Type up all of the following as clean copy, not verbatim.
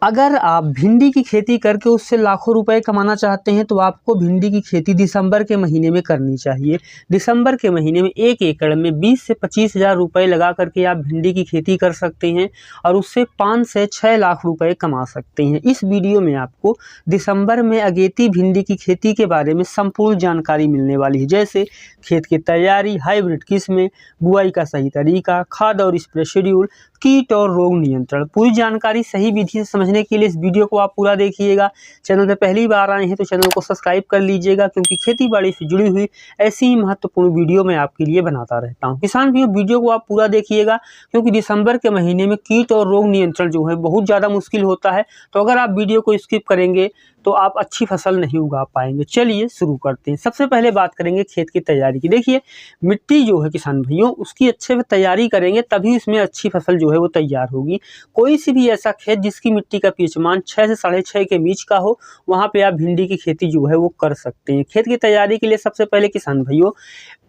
अगर आप भिंडी की खेती करके उससे लाखों रुपए कमाना चाहते हैं तो आपको भिंडी की खेती दिसंबर के महीने में करनी चाहिए। दिसंबर के महीने में 1 एकड़ में 20 से 25 हज़ार रुपये लगा करके आप भिंडी की खेती कर सकते हैं और उससे 5 से 6 लाख रुपए कमा सकते हैं। इस वीडियो में आपको दिसंबर में अगेती भिंडी की खेती के बारे में संपूर्ण जानकारी मिलने वाली है, जैसे खेत की तैयारी, हाइब्रिड किस्में, बुआई का सही तरीका, खाद और स्प्रे शेड्यूल, कीट और रोग नियंत्रण। पूरी जानकारी सही विधि से समझने के लिए इस वीडियो को आप पूरा देखिएगा। चैनल पे पहली बार आए हैं तो चैनल को सब्सक्राइब कर लीजिएगा, क्योंकि खेती बाड़ी से जुड़ी हुई ऐसी ही महत्वपूर्ण वीडियो मैं आपके लिए बनाता रहता हूं। किसान भाइयों, वीडियो को आप पूरा देखिएगा, क्योंकि दिसंबर के महीने में कीट और रोग नियंत्रण जो है बहुत ज़्यादा मुश्किल होता है। तो अगर आप वीडियो को स्किप करेंगे तो आप अच्छी फसल नहीं उगा पाएंगे। चलिए शुरू करते हैं। सबसे पहले बात करेंगे खेत की तैयारी की। देखिए, मिट्टी जो है किसान भाइयों, उसकी अच्छे से तैयारी करेंगे तभी इसमें अच्छी फसल जो है वो तैयार होगी। कोई सी भी ऐसा खेत जिसकी मिट्टी का पीएच मान 6 से 6.5 के बीच का हो, वहाँ पे आप भिंडी की खेती जो है वो कर सकते हैं। खेत की तैयारी के लिए सबसे पहले किसान भाइयों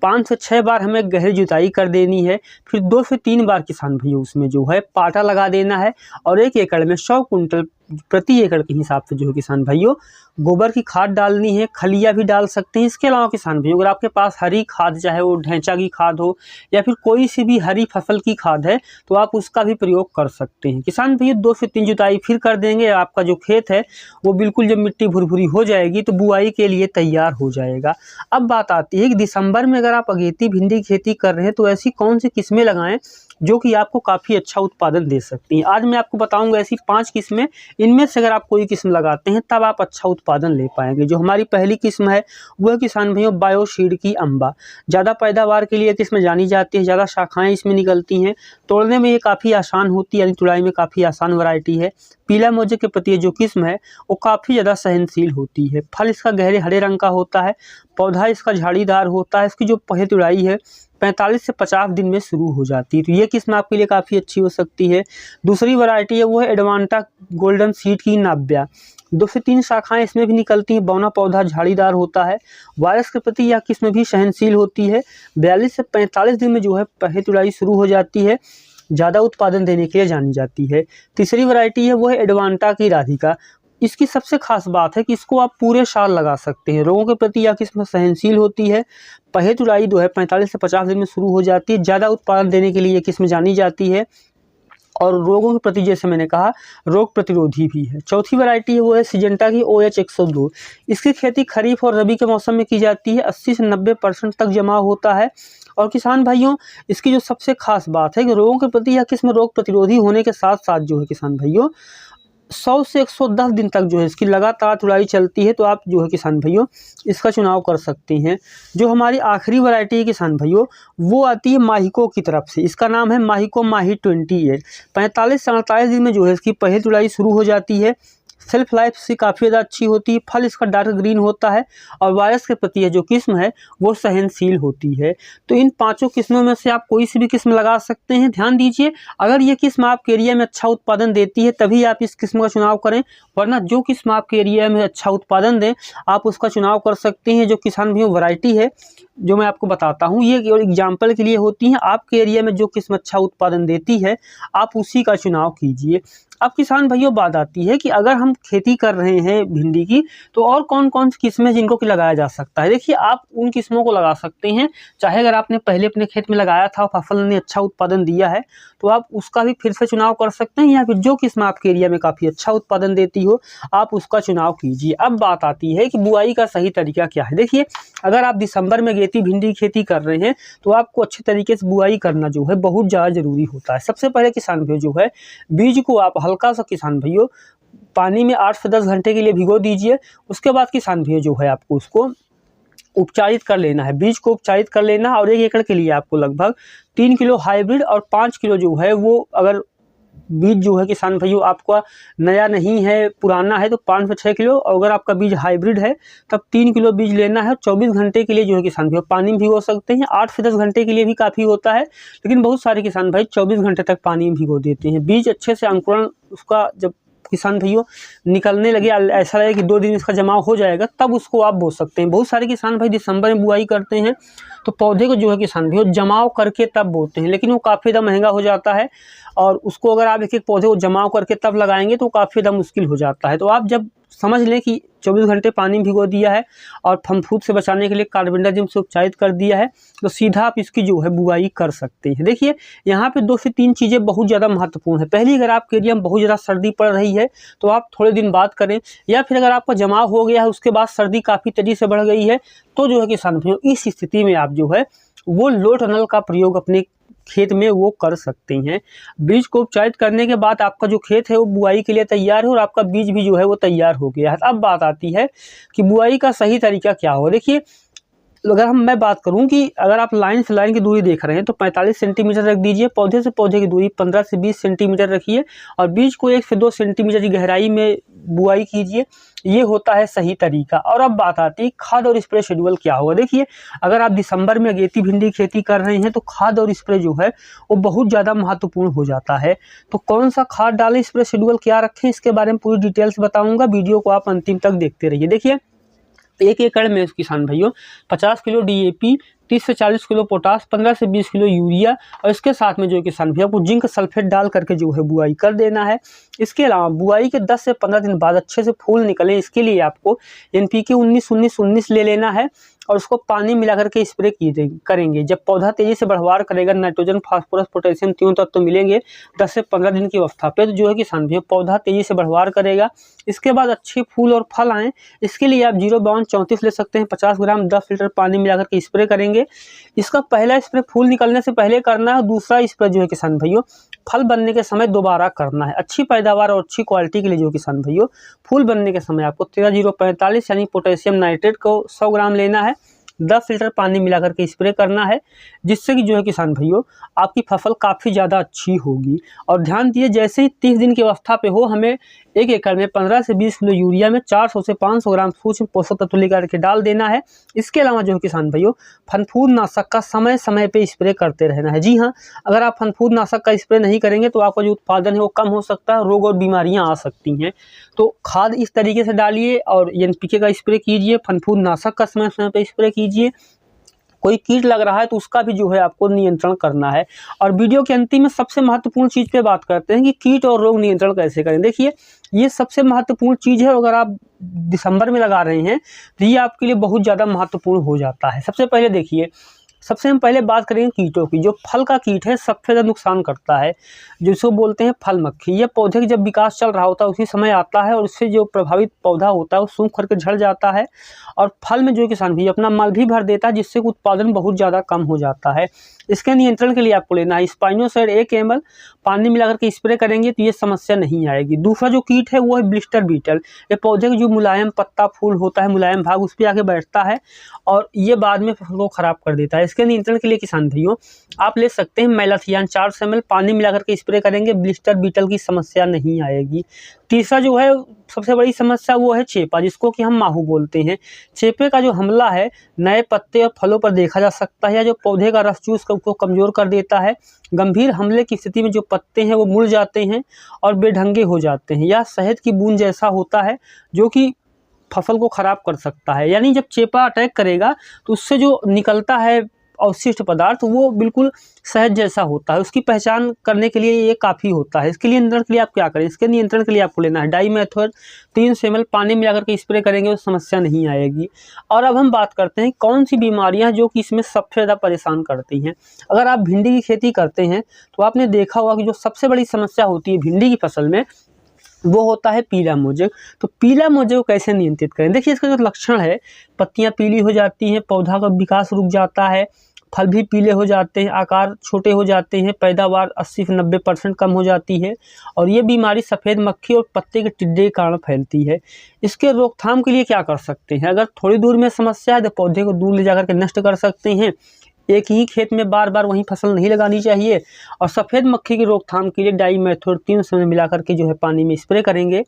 5 से 6 बार हमें गहरी जुताई कर देनी है। फिर 2 से 3 बार किसान भाइयों उसमें जो है पाटा लगा देना है और 1 एकड़ में 100 कुंटल प्रति एकड़ के हिसाब से जो है किसान भाइयों गोबर की खाद डालनी है। खलिया भी डाल सकते हैं। इसके अलावा किसान भाइयों, अगर आपके पास हरी खाद, चाहे वो ढैंचा की खाद हो या फिर कोई सी भी हरी फसल की खाद है, तो आप उसका भी प्रयोग कर सकते हैं। किसान भाइयों 2 से 3 जुताई फिर कर देंगे। आपका जो खेत है वो बिल्कुल जब मिट्टी भुरभुरी हो जाएगी तो बुआई के लिए तैयार हो जाएगा। अब बात आती है कि दिसंबर में अगर आप अगेती भिंडी की खेती कर रहे हैं तो ऐसी कौन सी किस्में लगाएं जो कि आपको काफ़ी अच्छा उत्पादन दे सकती हैं। आज मैं आपको बताऊंगा ऐसी 5 किस्में। इनमें से अगर आप कोई किस्म लगाते हैं तब आप अच्छा उत्पादन ले पाएंगे। जो हमारी पहली किस्म है वह किसान भाइयों बायोसीड की अम्बा। ज़्यादा पैदावार के लिए किस्म जानी जाती है, ज़्यादा शाखाएं इसमें निकलती हैं, तोड़ने में ये काफ़ी आसान होती है, यानी तुड़ाई में काफ़ी आसान वैरायटी है। पीला मोजे के प्रति जो किस्म है वो काफ़ी ज़्यादा सहनशील होती है। फल इसका गहरे हरे रंग का होता है, पौधा इसका झाड़ीदार होता है। इसकी जो पहली तुड़ाई है 45 से 50 दिन में शुरू हो जाती है, तो ये किस्म आपके लिए काफ़ी अच्छी हो सकती है। दूसरी वैरायटी है वो है एडवांटा गोल्डन सीड की नाब्या। 2 से 3 शाखाएं इसमें भी निकलती हैं। बौना पौधा झाड़ीदार होता है। वायरस के प्रति यह किस्म भी सहनशील होती है। 42 से 45 दिन में जो है पहली तुड़ाई शुरू हो जाती है। ज़्यादा उत्पादन देने के लिए जानी जाती है। तीसरी वैरायटी है वो है एडवांटा की राधिका। इसकी सबसे खास बात है कि इसको आप पूरे साल लगा सकते हैं। रोगों के प्रति यह किस्म सहनशील होती है। पहली तुड़ाई जो है 45 से 50 दिन में शुरू हो जाती है। ज़्यादा उत्पादन देने के लिए यह किस्म जानी जाती है और रोगों के प्रति जैसे मैंने कहा रोग प्रतिरोधी भी है। चौथी वैरायटी है वो है सिजेंटा की OH 102। इसकी खेती खरीफ और रबी के मौसम में की जाती है। 80 से 90% तक जमाव होता है। और किसान भाइयों, इसकी जो सबसे खास बात है कि रोगों के प्रति यह किस्म रोग प्रतिरोधी होने के साथ साथ जो है किसान भाइयों 100 से 110 दिन तक जो है इसकी लगातार तुड़ाई चलती है। तो आप जो है किसान भाइयों इसका चुनाव कर सकते हैं। जो हमारी आखिरी वैरायटी है किसान भाइयों वो आती है माहिको की तरफ से। इसका नाम है माहिको माही 28। 45 से 48 दिन में जो है इसकी पहली तुड़ाई शुरू हो जाती है। सेल्फ लाइफ से काफ़ी ज़्यादा अच्छी होती है। फल इसका डार्क ग्रीन होता है और वायरस के प्रति जो किस्म है वो सहनशील होती है। तो इन 5 किस्मों में से आप कोई सी भी किस्म लगा सकते हैं। ध्यान दीजिए, अगर ये किस्म आपके एरिया में अच्छा उत्पादन देती है तभी आप इस किस्म का चुनाव करें, वरना जो किस्म आपके एरिया में अच्छा उत्पादन दें आप उसका चुनाव कर सकते हैं। जो किसान भाइयों वैरायटी है जो मैं आपको बताता हूँ ये केवल एग्जाम्पल के लिए होती हैं। आपके एरिया में जो किस्म अच्छा उत्पादन देती है आप उसी का चुनाव कीजिए। अब किसान भाइयों बात आती है कि अगर हम खेती कर रहे हैं भिंडी की तो और कौन कौन सी किस्में जिनको कि लगाया जा सकता है। देखिए, आप उन किस्मों को लगा सकते हैं, चाहे अगर आपने पहले अपने खेत में लगाया था और फसल ने अच्छा उत्पादन दिया है तो आप उसका भी फिर से चुनाव कर सकते हैं, या फिर जो किस्म आपके एरिया में काफ़ी अच्छा उत्पादन देती हो आप उसका चुनाव कीजिए। अब बात आती है कि बुआई का सही तरीका क्या है। देखिए, अगर आप दिसंबर में अगेती भिंडी की खेती कर रहे हैं तो आपको अच्छे तरीके से बुआई करना जो है बहुत ज़्यादा जरूरी होता है। सबसे पहले किसान भाइयों जो है बीज को आप हल्का सा किसान भाइयों पानी में 8 से 10 घंटे के लिए भिगो दीजिए। उसके बाद किसान भाइयों जो है आपको उसको उपचारित कर लेना है। बीज को उपचारित कर लेना और 1 एकड़ के लिए आपको लगभग 3 किलो हाइब्रिड और 5 किलो जो है वो, अगर बीज जो है किसान भाइयों आपका नया नहीं है पुराना है तो 5 से 6 किलो, और अगर आपका बीज हाइब्रिड है तब 3 किलो बीज लेना है। 24 घंटे के लिए जो है किसान भाइयों पानी में भिगो सकते हैं। 8 से 10 घंटे के लिए भी काफ़ी होता है, लेकिन बहुत सारे किसान भाई 24 घंटे तक पानी में भिगो देते हैं। बीज अच्छे से अंकुरण उसका जब किसान भाइयों निकलने लगे, ऐसा लगे कि 2 दिन इसका जमाव हो जाएगा, तब उसको आप बो सकते हैं। बहुत सारे किसान भाई दिसंबर में बुआई करते हैं तो पौधे को जो है किसान भाइयों जमाव करके तब बोते हैं, लेकिन वो काफ़ी ज़्यादा महंगा हो जाता है और उसको अगर आप एक एक पौधे को जमाव करके तब लगाएंगे तो काफ़ी ज़्यादा मुश्किल हो जाता है। तो आप जब समझ लें कि 24 घंटे पानी में भिगो दिया है और फफूंद से बचाने के लिए कार्बेंडाजिम से उपचारित कर दिया है, तो सीधा आप इसकी जो है बुआई कर सकते हैं। देखिए यहाँ पे 2 से 3 चीज़ें बहुत ज़्यादा महत्वपूर्ण है। पहली, अगर आपके एरिया में बहुत ज़्यादा सर्दी पड़ रही है तो आप थोड़े दिन बाद करें, या फिर अगर आपका जमाव हो गया है उसके बाद सर्दी काफ़ी तेज़ी से बढ़ गई है तो जो है किसान भाइयों इस स्थिति में आप जो है वो लो टनल का प्रयोग अपने खेत में वो कर सकते हैं। बीज को उपचारित करने के बाद आपका जो खेत है वो बुआई के लिए तैयार है और आपका बीज भी जो है वो तैयार हो गया है। अब बात आती है कि बुआई का सही तरीका क्या होगा। देखिए अगर मैं बात करूं कि अगर आप लाइन से लाइन की दूरी देख रहे हैं तो 45 सेंटीमीटर रख दीजिए, पौधे से पौधे की दूरी 15 से 20 सेंटीमीटर रखिए और बीज को 1 से 2 सेंटीमीटर की गहराई में बुआई कीजिए। ये होता है सही तरीका। और अब बात आती है खाद और स्प्रे शेड्यूल क्या होगा। देखिए अगर आप दिसंबर में अगेती भिंडी की खेती कर रहे हैं तो खाद और स्प्रे जो है वो बहुत ज़्यादा महत्वपूर्ण हो जाता है। तो कौन सा खाद डालें, स्प्रे शेड्यूल क्या रखें, इसके बारे में पूरी डिटेल्स बताऊँगा। वीडियो को आप अंतिम तक देखते रहिए। देखिए 1 एकड़ में किसान भाइयों 50 किलो DAP, 30 से 40 किलो पोटास, 15 से 20 किलो यूरिया और इसके साथ में जो है किसान भैया को जिंक सल्फेट डाल करके जो है बुआई कर देना है। इसके अलावा बुआई के 10 से 15 दिन बाद अच्छे से फूल निकले, इसके लिए आपको NPK 19-19-19 ले लेना है और उसको पानी मिला करके स्प्रे करेंगे। जब पौधा तेजी से बढ़वार करेगा, नाइट्रोजन, फास्फोरस, पोटेशियम तीनों तत्व तो मिलेंगे 10 से 15 दिन की अवस्था पे, तो जो है किसान भैया पौधा तेजी से बढ़वार करेगा। इसके बाद अच्छे फूल और फल आए, इसके लिए आप 052-34 ले सकते हैं। 50 ग्राम 10 लीटर पानी मिला करके स्प्रे करेंगे। इसका पहला स्प्रे फूल निकलने से पहले करना है, दूसरा स्प्रे जो है किसान भाइयों फल बनने के समय दोबारा करना है। अच्छी पैदावार और अच्छी क्वालिटी के लिए जो किसान भाइयों फूल बनने के समय आपको 13-0-45 यानी पोटेशियम नाइट्रेट को 100 ग्राम लेना है, 10 लीटर पानी मिला करके स्प्रे करना है, जिससे कि जो है किसान भाइयों आपकी फसल काफ़ी ज़्यादा अच्छी होगी। और ध्यान दिए जैसे ही 30 दिन की अवस्था पे हो, हमें 1 एकड़ में 15 से 20 किलो यूरिया में 400 से 500 ग्राम सूक्ष्म पोषक तत्व लेकर के डाल देना है। इसके अलावा जो है किसान भाइयों फनफूद नाशक का समय समय पे स्प्रे करते रहना है। जी हाँ, अगर आप फनफूद नाशक का स्प्रे नहीं करेंगे तो आपका जो उत्पादन है वो कम हो सकता है, रोग और बीमारियां आ सकती हैं। तो खाद इस तरीके से डालिए और NPK का स्प्रे कीजिए, फनफूद नाशक का समय समय पे स्प्रे कीजिए। कोई कीट लग रहा है तो उसका भी जो है आपको नियंत्रण करना है। और वीडियो के अंतिम में सबसे महत्वपूर्ण चीज़ पे बात करते हैं कि कीट और रोग नियंत्रण कैसे करें। देखिए ये सबसे महत्वपूर्ण चीज़ है, अगर आप दिसंबर में लगा रहे हैं तो ये आपके लिए बहुत ज़्यादा महत्वपूर्ण हो जाता है। सबसे पहले देखिए, सबसे हम पहले बात करेंगे कीटों की। जो फल का कीट है सबसे ज़्यादा नुकसान करता है, जिसको बोलते हैं फल मक्खी। ये पौधे का जब विकास चल रहा होता है उसी समय आता है और इससे जो प्रभावित पौधा होता है वो सूख करके झड़ जाता है और फल में जो किसान भी अपना मल भी भर देता है, जिससे उत्पादन बहुत ज़्यादा कम हो जाता है। इसके नियंत्रण के लिए आपको लेना है स्पाइनोसाइड 1 ml, पानी मिलाकर के स्प्रे करेंगे तो ये समस्या नहीं आएगी। दूसरा जो कीट है वो है ब्लिस्टर बीटल। ये पौधे का जो मुलायम पत्ता फूल होता है, मुलायम भाग, उस पर आके बैठता है और ये बाद में फसल को खराब कर देता है। इसके नियंत्रण के लिए किसान भाइयों आप ले सकते हैं मैलाथियान 400 ml, पानी मिलाकर के स्प्रे करेंगे, ब्लिस्टर बीटल की समस्या नहीं आएगी। तीसरा जो है सबसे बड़ी समस्या वो है चेपा, जिसको कि हम माहू बोलते हैं। चेपे का जो हमला है नए पत्ते और फलों पर देखा जा सकता है, या जो पौधे का रस चूस को कमजोर कर देता है। गंभीर हमले की स्थिति में जो पत्ते हैं वो मुड़ जाते हैं और बेढंगे हो जाते हैं, या शहद की बूंद जैसा होता है जो कि फसल को खराब कर सकता है। यानी जब चेपा अटैक करेगा तो उससे जो निकलता है अवशिष्ट पदार्थ वो बिल्कुल शहद जैसा होता है। उसकी पहचान करने के लिए ये काफ़ी होता है। इसके लिए नियंत्रण के लिए आप क्या करें, इसके नियंत्रण के लिए आपको लेना है डाइमेथोएट 300 ml, पानी मिलाकर के स्प्रे करेंगे तो समस्या नहीं आएगी। और अब हम बात करते हैं कौन सी बीमारियां जो कि इसमें सबसे ज़्यादा परेशान करती हैं। अगर आप भिंडी की खेती करते हैं तो आपने देखा होगा कि जो सबसे बड़ी समस्या होती है भिंडी की फसल में वो होता है पीला मोजेक। तो पीला मोजेक को कैसे नियंत्रित करें। देखिए इसका जो लक्षण है, पत्तियां पीली हो जाती हैं, पौधा का विकास रुक जाता है, फल भी पीले हो जाते हैं, आकार छोटे हो जाते हैं, पैदावार 80 से 90% कम हो जाती है और ये बीमारी सफ़ेद मक्खी और पत्ते के टिड्डे के कारण फैलती है। इसके रोकथाम के लिए क्या कर सकते हैं। अगर थोड़ी दूर में समस्या है तो पौधे को दूर ले जाकर के नष्ट कर सकते हैं। एक ही खेत में बार बार वही फसल नहीं लगानी चाहिए। और सफ़ेद मक्खी की रोकथाम के लिए डाइमेथोएट 300 में मिलाकर के जो है पानी में स्प्रे करेंगे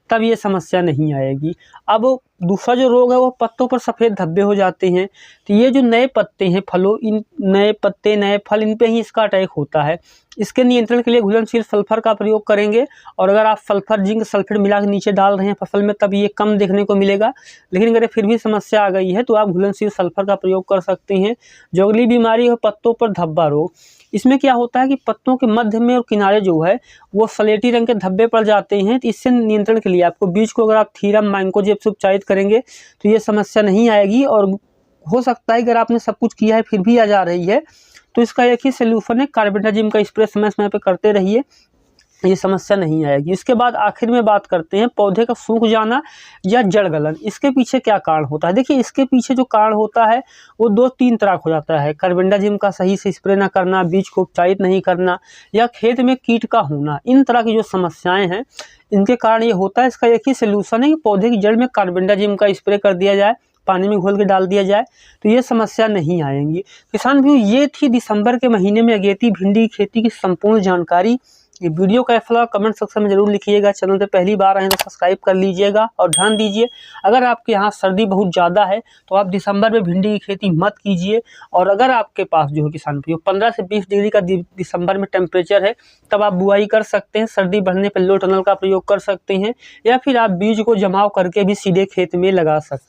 तब ये समस्या नहीं आएगी। अब दूसरा जो रोग है वो पत्तों पर सफ़ेद धब्बे हो जाते हैं। तो ये जो नए पत्ते हैं फलों, इन नए पत्ते नए फल इन पे ही इसका अटैक होता है। इसके नियंत्रण के लिए घुलनशील सल्फर का प्रयोग करेंगे, और अगर आप सल्फर जिंक सल्फेट मिला के नीचे डाल रहे हैं फसल में तब ये कम देखने को मिलेगा। लेकिन अगर फिर भी समस्या आ गई है तो आप घुलनशील सल्फर का प्रयोग कर सकते हैं। जो अगली बीमारी है पत्तों पर धब्बा रोग। इसमें क्या होता है कि पत्तों के मध्य में और किनारे जो है वो सलेटी रंग के धब्बे पड़ जाते हैं। तो इससे नियंत्रण के लिए आपको बीज को अगर आप थीरम मैंकोजेब से उपचारित करेंगे तो ये समस्या नहीं आएगी। और हो सकता है अगर आपने सब कुछ किया है फिर भी आ जा रही है तो इसका एक ही सोल्यूशन है, कार्बेंडाजिम का स्प्रे समय समय पे करते रहिए, ये समस्या नहीं आएगी। इसके बाद आखिर में बात करते हैं पौधे का सूख जाना या जड़ गलन। इसके पीछे क्या कारण होता है? देखिए, इसके पीछे जो कारण होता है वो 2-3 तरह हो जाता है। कार्बेंडाजिम का सही से स्प्रे ना करना, बीज को उपचारित नहीं करना, या खेत में कीट का होना। इन तरह की जो समस्याएं हैं इनके कारण ये होता है। इसका एक ही सोल्यूशन है कि पौधे की जड़ में कार्बेंडाजिम का स्प्रे कर दिया जाए, पानी में घोल के डाल दिया जाए, तो ये समस्या नहीं आएंगी। किसान भाइयों, ये थी दिसंबर के महीने में अगेती भिंडी की खेती की संपूर्ण जानकारी। ये वीडियो कैसा लगा कमेंट सेक्शन में जरूर लिखिएगा। चैनल पे पहली बार आए तो सब्सक्राइब कर लीजिएगा। और ध्यान दीजिए, अगर आपके यहाँ सर्दी बहुत ज़्यादा है तो आप दिसंबर में भिंडी की खेती मत कीजिए। और अगर आपके पास जो है किसान भाइयों 15 से 20 डिग्री का दिसंबर में टेम्परेचर है तब आप बुआई कर सकते हैं। सर्दी बढ़ने पर लो टनल का प्रयोग कर सकते हैं, या फिर आप बीज को जमाव करके भी सीधे खेत में लगा सकते हैं।